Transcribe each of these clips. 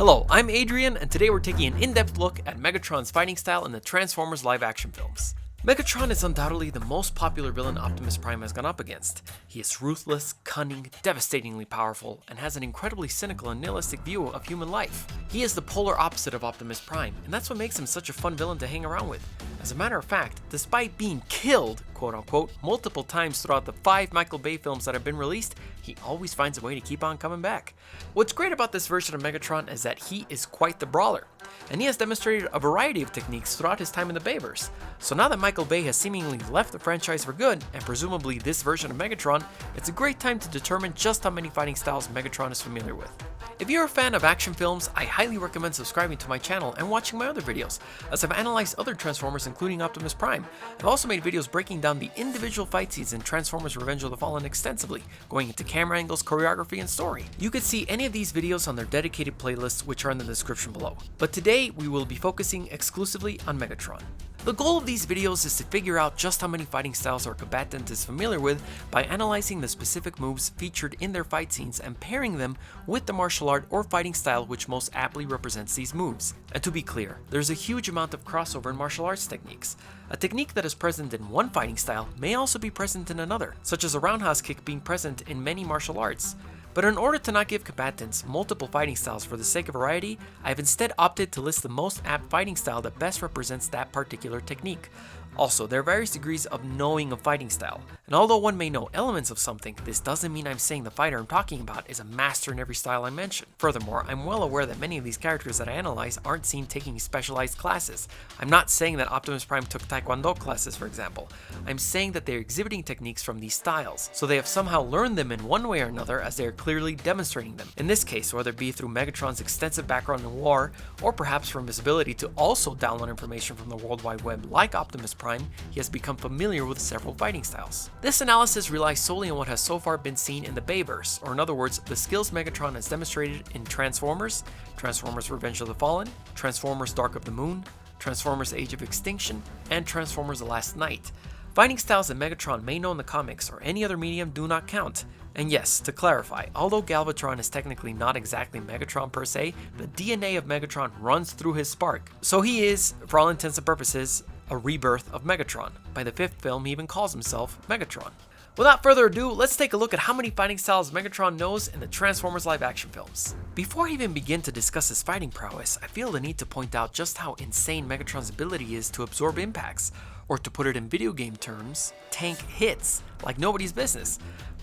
Hello, I'm Adrian, and today we're taking an in-depth look at Megatron's fighting style in the Transformers live-action films. Megatron is undoubtedly the most popular villain Optimus Prime has gone up against. He is ruthless, cunning, devastatingly powerful, and has an incredibly cynical and nihilistic view of human life. He is the polar opposite of Optimus Prime, and that's what makes him such a fun villain to hang around with. As a matter of fact, despite being killed, quote-unquote, multiple times throughout the 5 Michael Bay films that have been released, he always finds a way to keep on coming back. What's great about this version of Megatron is that he is quite the brawler, and he has demonstrated a variety of techniques throughout his time in the Bayverse. So now that Michael Bay has seemingly left the franchise for good, and presumably this version of Megatron, it's a great time to determine just how many fighting styles Megatron is familiar with. If you're a fan of action films, I highly recommend subscribing to my channel and watching my other videos, as I've analyzed other Transformers including Optimus Prime. I've also made videos breaking down the individual fight scenes in Transformers Revenge of the Fallen extensively, going into camera angles, choreography, and story. You could see any of these videos on their dedicated playlists, which are in the description below. But today, we will be focusing exclusively on Megatron. The goal of these videos is to figure out just how many fighting styles our combatant is familiar with by analyzing the specific moves featured in their fight scenes and pairing them with the martial art or fighting style which most aptly represents these moves. And to be clear, there's a huge amount of crossover in martial arts techniques. A technique that is present in one fighting style may also be present in another, such as a roundhouse kick being present in many martial arts. But in order to not give combatants multiple fighting styles for the sake of variety, I've instead opted to list the most apt fighting style that best represents that particular technique. Also, there are various degrees of knowing a fighting style, and although one may know elements of something, this doesn't mean I'm saying the fighter I'm talking about is a master in every style I mention. Furthermore, I'm well aware that many of these characters that I analyze aren't seen taking specialized classes. I'm not saying that Optimus Prime took Taekwondo classes, for example. I'm saying that they're exhibiting techniques from these styles, so they have somehow learned them in one way or another as they are clearly demonstrating them. In this case, whether it be through Megatron's extensive background in war, or perhaps from his ability to also download information from the World Wide Web like Optimus Prime, he has become familiar with several fighting styles. This analysis relies solely on what has so far been seen in the Bayverse, or in other words, the skills Megatron has demonstrated in Transformers, Transformers Revenge of the Fallen, Transformers Dark of the Moon, Transformers Age of Extinction, and Transformers The Last Knight. Fighting styles that Megatron may know in the comics or any other medium do not count. And yes, to clarify, although Galvatron is technically not exactly Megatron per se, the DNA of Megatron runs through his spark. So he is, for all intents and purposes, a rebirth of Megatron. By the 5th film, he even calls himself Megatron. Without further ado, let's take a look at how many fighting styles Megatron knows in the Transformers live-action films. Before I even begin to discuss his fighting prowess, I feel the need to point out just how insane Megatron's ability is to absorb impacts, or to put it in video game terms, tank hits, like nobody's business.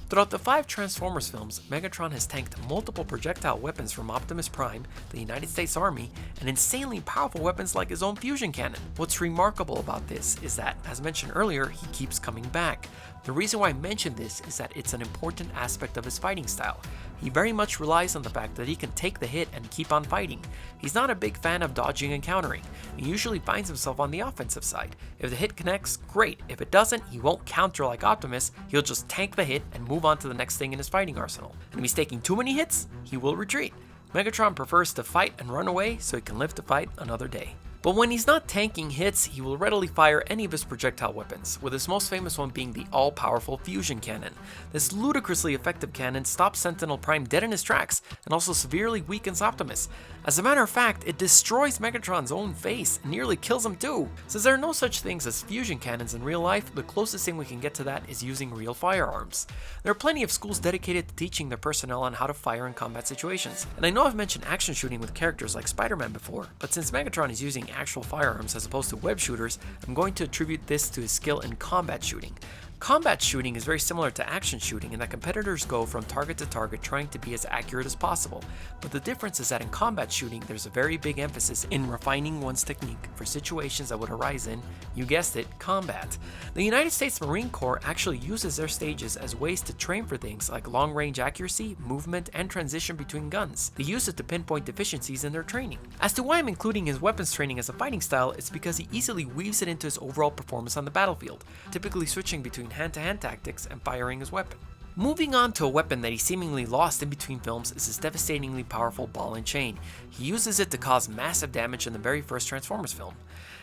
Throughout the 5 Transformers films, Megatron has tanked multiple projectile weapons from Optimus Prime, the United States Army, and insanely powerful weapons like his own fusion cannon. What's remarkable about this is that, as mentioned earlier, he keeps coming back. The reason why I mention this is that it's an important aspect of his fighting style. He very much relies on the fact that he can take the hit and keep on fighting. He's not a big fan of dodging and countering. He usually finds himself on the offensive side. If the hit connects, great. If it doesn't, he won't counter like Optimus. He'll just tank the hit and move on to the next thing in his fighting arsenal. And if he's taking too many hits, he will retreat. Megatron prefers to fight and run away so he can live to fight another day. But when he's not tanking hits, he will readily fire any of his projectile weapons, with his most famous one being the all-powerful fusion cannon. This ludicrously effective cannon stops Sentinel Prime dead in his tracks, and also severely weakens Optimus. As a matter of fact, it destroys Megatron's own face and nearly kills him too. Since there are no such things as fusion cannons in real life, the closest thing we can get to that is using real firearms. There are plenty of schools dedicated to teaching their personnel on how to fire in combat situations, and I know I've mentioned action shooting with characters like Spider-Man before, but since Megatron is using actual firearms as opposed to web shooters, I'm going to attribute this to his skill in combat shooting. Combat shooting is very similar to action shooting in that competitors go from target to target trying to be as accurate as possible, but the difference is that in combat shooting there's a very big emphasis in refining one's technique for situations that would arise in, you guessed it, combat. The United States Marine Corps actually uses their stages as ways to train for things like long-range accuracy, movement, and transition between guns. They use it to pinpoint deficiencies in their training. As to why I'm including his weapons training as a fighting style, it's because he easily weaves it into his overall performance on the battlefield, typically switching between hand-to-hand tactics and firing his weapon. Moving on to a weapon that he seemingly lost in between films is his devastatingly powerful ball and chain. He uses it to cause massive damage in the very first Transformers film.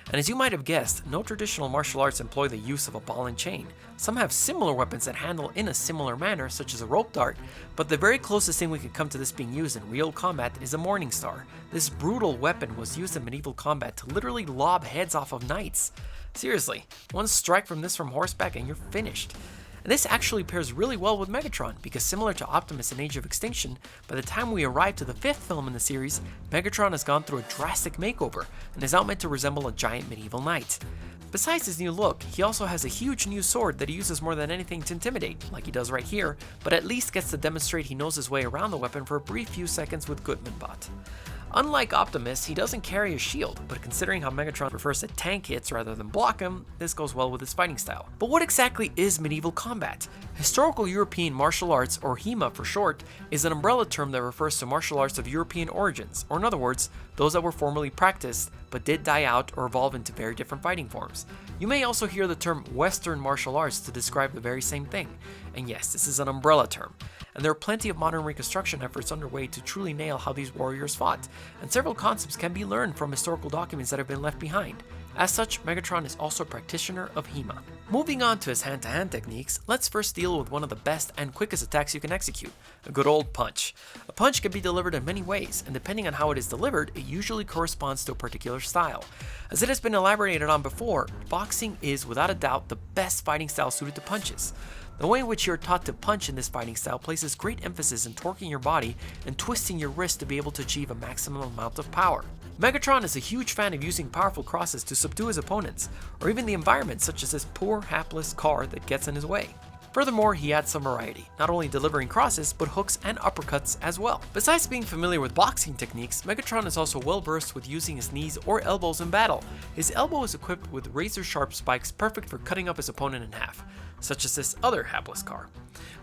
And as you might have guessed, no traditional martial arts employ the use of a ball and chain. Some have similar weapons that handle in a similar manner, such as a rope dart, but the very closest thing we could come to this being used in real combat is a Morning Star. This brutal weapon was used in medieval combat to literally lob heads off of knights. Seriously, one strike from this from horseback and you're finished. And this actually pairs really well with Megatron, because similar to Optimus in Age of Extinction, by the time we arrive to the 5th film in the series, Megatron has gone through a drastic makeover and is now meant to resemble a giant medieval knight. Besides his new look, he also has a huge new sword that he uses more than anything to intimidate, like he does right here, but at least gets to demonstrate he knows his way around the weapon for a brief few seconds with Goodmanbot. Unlike Optimus, he doesn't carry a shield, but considering how Megatron prefers to tank hits rather than block him, this goes well with his fighting style. But what exactly is medieval combat? Historical European martial arts, or HEMA for short, is an umbrella term that refers to martial arts of European origins, or in other words, those that were formerly practiced but did die out or evolve into very different fighting forms. You may also hear the term Western martial arts to describe the very same thing. And yes, this is an umbrella term. And there are plenty of modern reconstruction efforts underway to truly nail how these warriors fought, and several concepts can be learned from historical documents that have been left behind. As such, Megatron is also a practitioner of HEMA. Moving on to his hand-to-hand techniques, let's first deal with one of the best and quickest attacks you can execute, a good old punch. A punch can be delivered in many ways, and depending on how it is delivered, it usually corresponds to a particular style. As it has been elaborated on before, boxing is without a doubt the best fighting style suited to punches. The way in which you are taught to punch in this fighting style places great emphasis in torquing your body and twisting your wrist to be able to achieve a maximum amount of power. Megatron is a huge fan of using powerful crosses to subdue his opponents, or even the environment such as this poor, hapless car that gets in his way. Furthermore, he adds some variety, not only delivering crosses, but hooks and uppercuts as well. Besides being familiar with boxing techniques, Megatron is also well versed with using his knees or elbows in battle. His elbow is equipped with razor-sharp spikes perfect for cutting up his opponent in half, such as this other hapless car.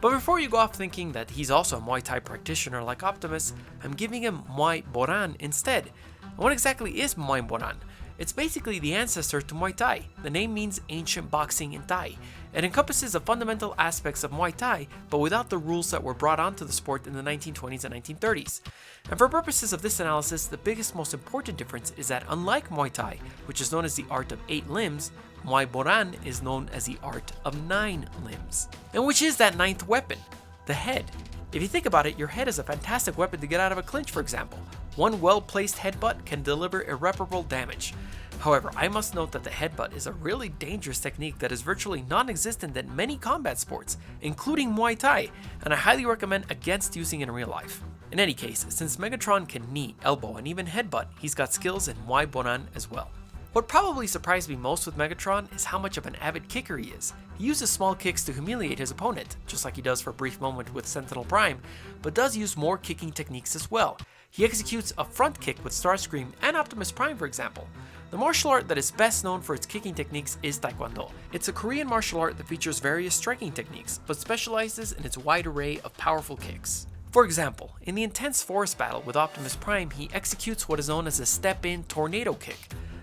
But before you go off thinking that he's also a Muay Thai practitioner like Optimus, I'm giving him Muay Boran instead. And what exactly is Muay Boran? It's basically the ancestor to Muay Thai. The name means ancient boxing in Thai. It encompasses the fundamental aspects of Muay Thai, but without the rules that were brought onto the sport in the 1920s and 1930s. And for purposes of this analysis, the biggest, most important difference is that unlike Muay Thai, which is known as the art of 8 limbs, Muay Boran is known as the art of 9 limbs. And which is that 9th weapon? The head. If you think about it, your head is a fantastic weapon to get out of a clinch, for example. One well-placed headbutt can deliver irreparable damage. However, I must note that the headbutt is a really dangerous technique that is virtually non-existent in many combat sports, including Muay Thai, and I highly recommend against using it in real life. In any case, since Megatron can knee, elbow, and even headbutt, he's got skills in Muay Boran as well. What probably surprised me most with Megatron is how much of an avid kicker he is. He uses small kicks to humiliate his opponent, just like he does for a brief moment with Sentinel Prime, but does use more kicking techniques as well. He executes a front kick with Starscream and Optimus Prime, for example. The martial art that is best known for its kicking techniques is Taekwondo. It's a Korean martial art that features various striking techniques, but specializes in its wide array of powerful kicks. For example, in the intense forest battle with Optimus Prime, he executes what is known as a step-in tornado kick.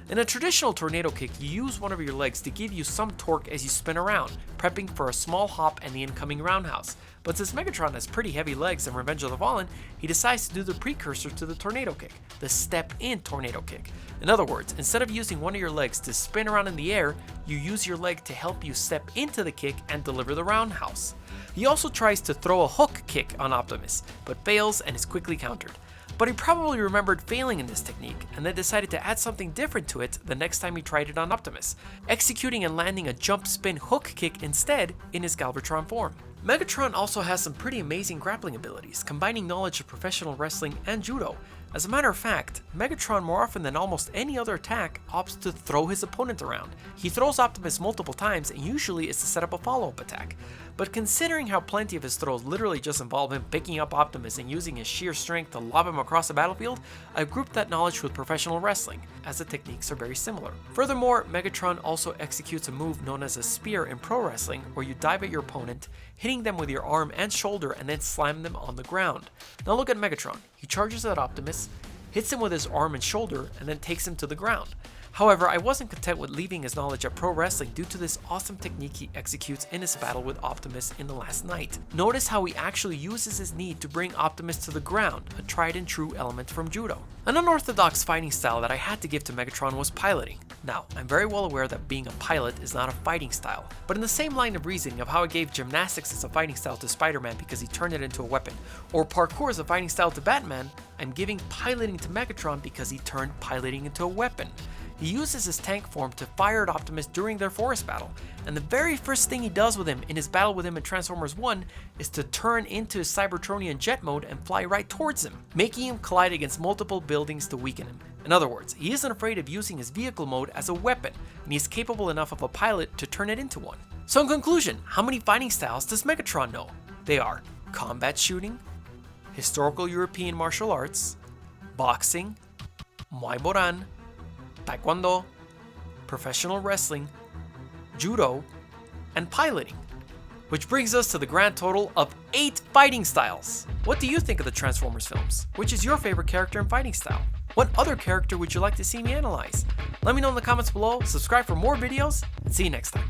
In a traditional tornado kick, you use one of your legs to give you some torque as you spin around, prepping for a small hop and the incoming roundhouse. But since Megatron has pretty heavy legs in Revenge of the Fallen, he decides to do the precursor to the tornado kick, the step-in tornado kick. In other words, instead of using one of your legs to spin around in the air, you use your leg to help you step into the kick and deliver the roundhouse. He also tries to throw a hook kick on Optimus, but fails and is quickly countered. But he probably remembered failing in this technique and then decided to add something different to it the next time he tried it on Optimus, executing and landing a jump spin hook kick instead in his Galvatron form. Megatron also has some pretty amazing grappling abilities, combining knowledge of professional wrestling and judo. As a matter of fact, Megatron more often than almost any other attack opts to throw his opponent around. He throws Optimus multiple times and usually is to set up a follow-up attack. But considering how plenty of his throws literally just involve him picking up Optimus and using his sheer strength to lob him across the battlefield, I've grouped that knowledge with professional wrestling, as the techniques are very similar. Furthermore, Megatron also executes a move known as a spear in pro wrestling, where you dive at your opponent, hitting them with your arm and shoulder and then slam them on the ground. Now look at Megatron. He charges at Optimus, hits him with his arm and shoulder, and then takes him to the ground. However, I wasn't content with leaving his knowledge of pro wrestling due to this awesome technique he executes in his battle with Optimus in The Last Knight. Notice how he actually uses his knee to bring Optimus to the ground, a tried and true element from judo. An unorthodox fighting style that I had to give to Megatron was piloting. Now, I'm very well aware that being a pilot is not a fighting style, but in the same line of reasoning of how I gave gymnastics as a fighting style to Spider-Man because he turned it into a weapon, or parkour as a fighting style to Batman, I'm giving piloting to Megatron because he turned piloting into a weapon. He uses his tank form to fire at Optimus during their forest battle, and the very first thing he does with him in his battle with him in Transformers 1 is to turn into his Cybertronian jet mode and fly right towards him, making him collide against multiple buildings to weaken him. In other words, he isn't afraid of using his vehicle mode as a weapon, and he is capable enough of a pilot to turn it into one. So in conclusion, how many fighting styles does Megatron know? They are combat shooting, historical European martial arts, boxing, Muay Boran, Taekwondo, professional wrestling, judo, and piloting. Which brings us to the grand total of 8 fighting styles. What do you think of the Transformers films? Which is your favorite character and fighting style? What other character would you like to see me analyze? Let me know in the comments below, subscribe for more videos, and see you next time.